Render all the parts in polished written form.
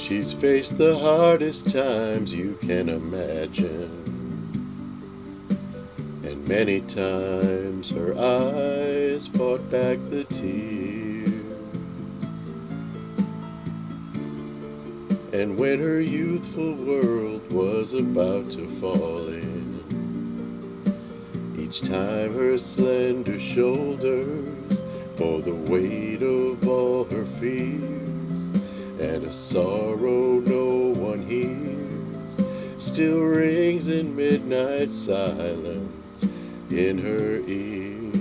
She's faced the hardest times you can imagine, and many times her eyes fought back the tears. And when her youthful world was about to fall in, each time her slender shoulders bore the weight of all her fears, and a sorrow no one hears still rings in midnight silence in her ears.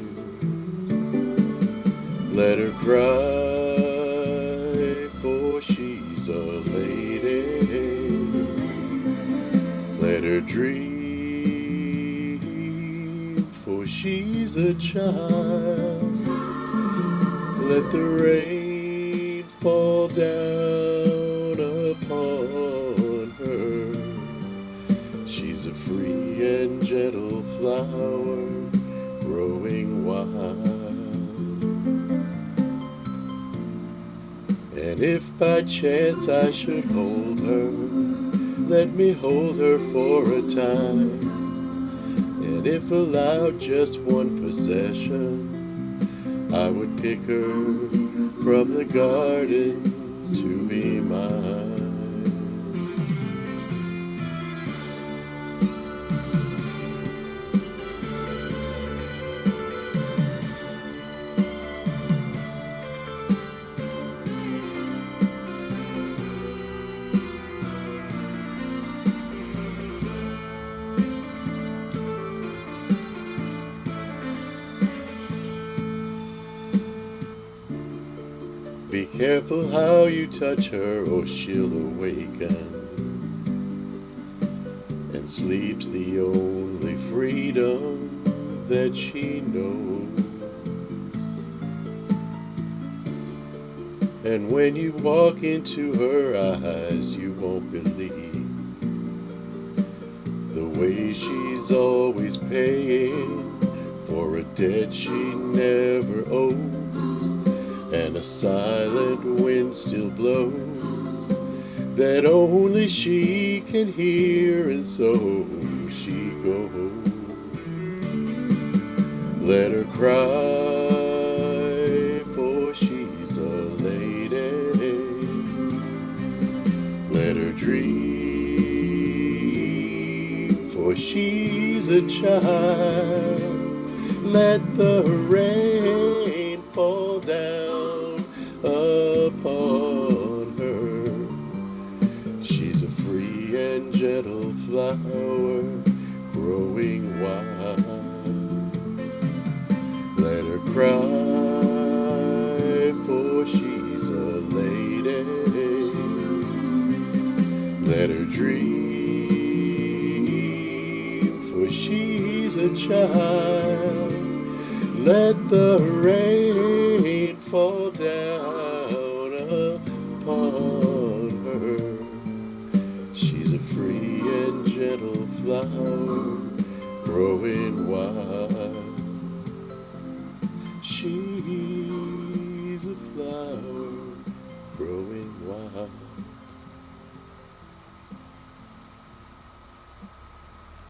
Let her cry, for she's a lady. Let her dream, for she's a child. Let the rain fall down upon her. She's a free and gentle flower growing wild. And if by chance I should hold her, let me hold her for a time. And if allowed just one possession, I would pick her from the garden to be mine. Be careful how you touch her, or she'll awaken, and sleep's the only freedom that she knows. And when you walk into her eyes, you won't believe the way she's always paying for a debt she never owes. And a silent wind still blows that only she can hear, and so she goes. Let her cry, for she's a lady. Let her dream, for she's a child. Let the rain fall down upon her. She's a free and gentle flower growing wild. Let her cry, for she's a lady. Let her dream, for she's a child. Let the rain fall down upon her. She's a free and gentle flower growing wild. She's a flower growing wild.